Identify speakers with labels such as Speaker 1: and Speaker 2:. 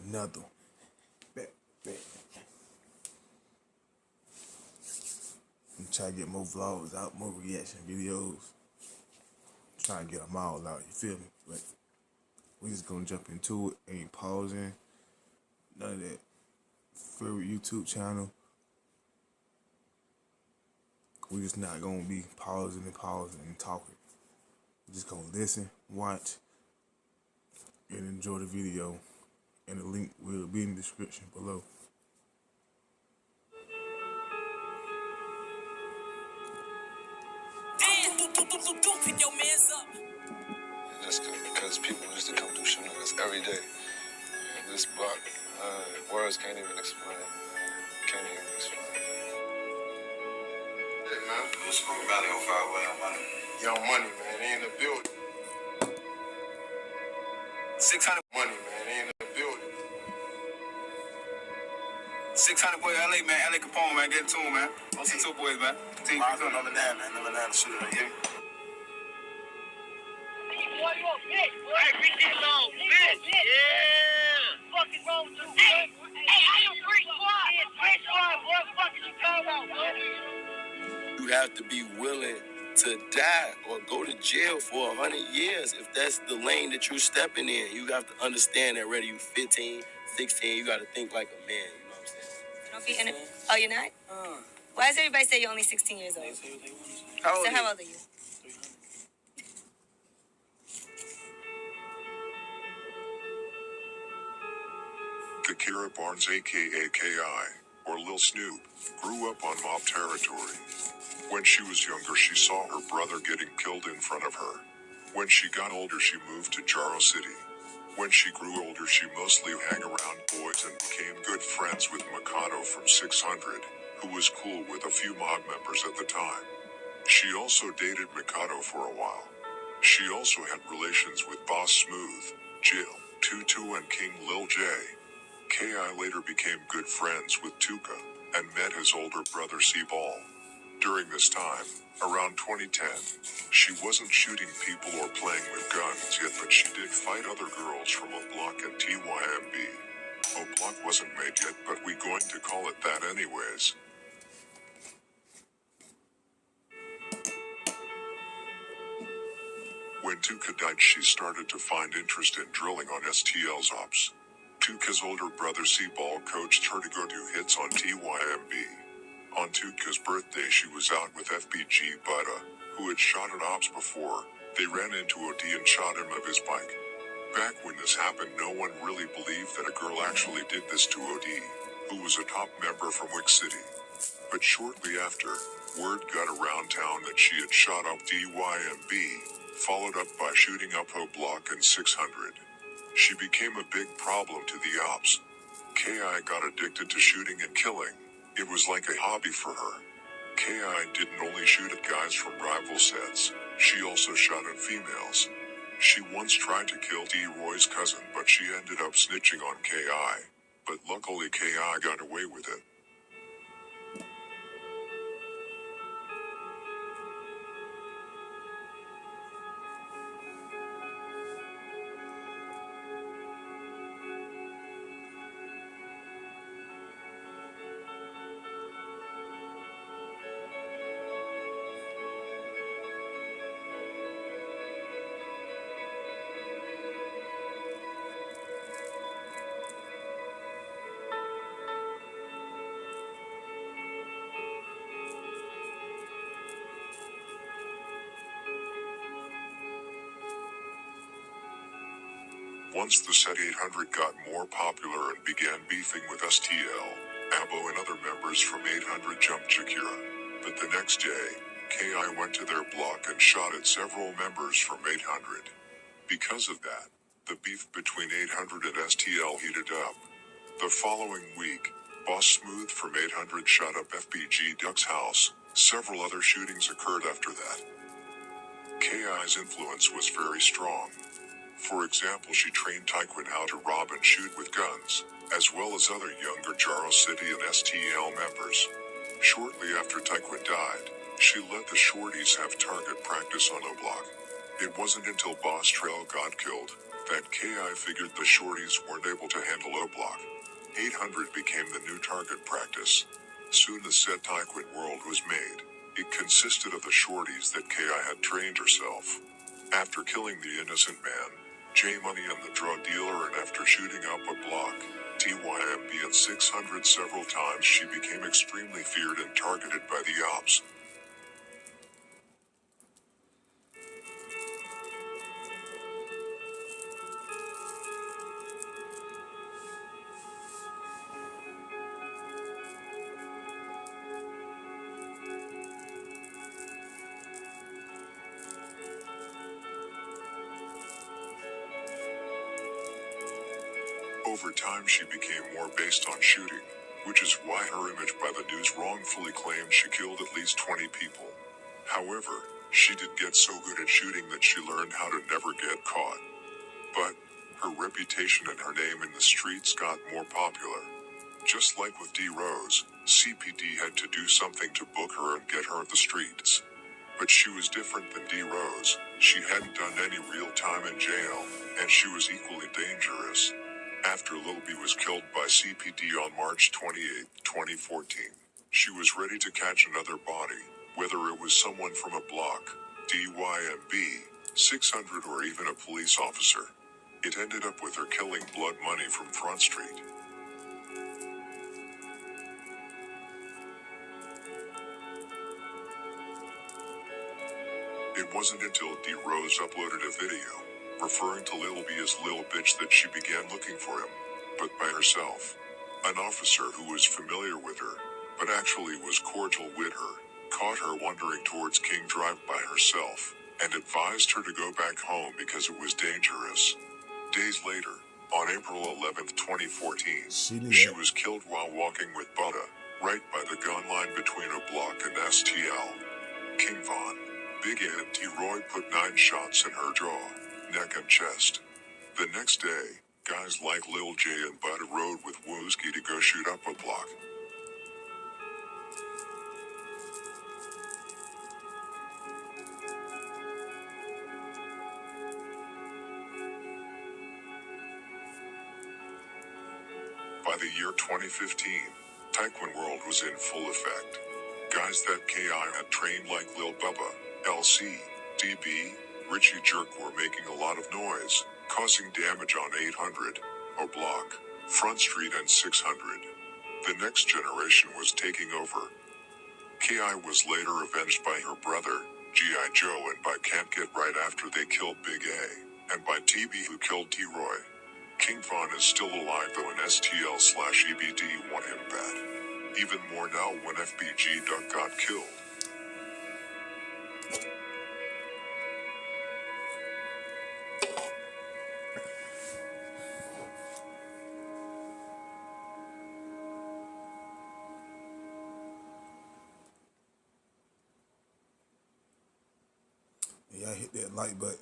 Speaker 1: another. Bet. I'm trying to get more vlogs out, more reaction videos. Trying to get them all out, you feel me? But we just gonna jump into it, ain't pausing. None of that. Favorite YouTube channel. We just not gonna be pausing and talking. We're just gonna listen, watch, and enjoy the video. And the link will be in the description below.
Speaker 2: Pick your mans up. That's good because people used to come through shooting us every day. And this block, words can't even explain. Hey man, what's going on? Valley 05, Young Money, man, he in the building. 600 Money, man, he in the building. 600 boy, LA, man, LA Capone, man, get to him, man. 162 boys, man. Team number 9, man, number 9 shooter, yeah. Boy, you a bitch, boy. Hey, bitch, you long, bitch. Yeah. Fucking wrong with you, hey, I am Freak Squad. Freak Squad, boy. Fucking you talking about, boy. You have to be willing to die or go to jail for 100 years if that's the lane that you're stepping in. You have to understand that whether you 15, 16, you got to think like a man. You know what I'm saying? Don't be in it. Oh, you're not? Why does everybody say you're only 16 years old? How old are you?
Speaker 3: Kira Barnes, aka K.I., or Lil Snoop, grew up on mob territory. When she was younger, she saw her brother getting killed in front of her. When she got older, she moved to Jaro City. When she grew older, she mostly hung around boys and became good friends with Mikado from 600, who was cool with a few mob members at the time. She also dated Mikado for a while. She also had relations with Boss Smooth, Jill, Tutu and King Lil J. K.I. later became good friends with Tuka, and met his older brother C-Ball. During this time, around 2010, she wasn't shooting people or playing with guns yet, but she did fight other girls from O Block and TYMB. O Block wasn't made yet, but we going to call it that anyways. When Tuka died, she started to find interest in drilling on STL's ops. Tuka's older brother C-Ball coached her to go do hits on TYMB. On Tuka's birthday, she was out with FBG Butta, who had shot at ops before. They ran into OD and shot him of his bike. Back when this happened, no one really believed that a girl actually did this to OD, who was a top member from Wick City. But shortly after, word got around town that she had shot up TYMB, followed up by shooting up O Block and 600. She became a big problem to the ops. K.I. got addicted to shooting and killing. It was like a hobby for her. K.I. didn't only shoot at guys from rival sets, she also shot at females. She once tried to kill D-Roy's cousin, but she ended up snitching on K.I. But luckily K.I. got away with it. Once the Set 800 got more popular and began beefing with STL, Abo and other members from 800 jumped Shakira. But the next day, K.I. went to their block and shot at several members from 800. Because of that, the beef between 800 and STL heated up. The following week, Boss Smooth from 800 shot up FBG Duck's house. Several other shootings occurred after that. K.I.'s influence was very strong. For example, she trained Taekwon how to rob and shoot with guns, as well as other younger Jaro City and STL members. Shortly after Taekwon died, she let the shorties have target practice on O Block. It wasn't until Boss Trail got killed that KI figured the shorties weren't able to handle O-Block. 800 became the new target practice. Soon the set Taekwon World was made. It consisted of the shorties that KI had trained herself. After killing the innocent man, J Money and the drug dealer, and after shooting up a block, TYMB and 600 several times, she became extremely feared and targeted by the ops. Over time she became more based on shooting, which is why her image by the news wrongfully claimed she killed at least 20 people. However, she did get so good at shooting that she learned how to never get caught. But her reputation and her name in the streets got more popular. Just like with D Rose, CPD had to do something to book her and get her at the streets. But she was different than D Rose. She hadn't done any real time in jail, and she was equally dangerous. After Lil B was killed by CPD on March 28, 2014, she was ready to catch another body, whether it was someone from a block, DYMB, 600, or even a police officer. It ended up with her killing Blood Money from Front Street. It wasn't until D Rose uploaded a video, referring to Lil B as Lil Bitch, that she began looking for him, but by herself. An officer who was familiar with her, but actually was cordial with her, caught her wandering towards King Drive by herself, and advised her to go back home because it was dangerous. Days later, on April 11, 2014, she was killed while walking with Buddha, right by the gun line between a block and STL. King Von, Big Ed T-Roy put 9 shots in her jaw, neck and chest. The next day, guys like Lil J and Buddha rode with Wooski to go shoot up a block. By the year 2015, Taekwon World was in full effect. Guys that KI had trained like Lil Bubba, LC, DB, Richie Jerk were making a lot of noise, causing damage on 800, O-Block, Front Street and 600. The next generation was taking over. KI was later avenged by her brother, G.I. Joe, and by Can't Get right after they killed Big A, and by TB who killed T-Roy. King Von is still alive though, and STL/EBD want him bad. Even more now when FBG Duck got killed.
Speaker 1: Y'all hit that like button.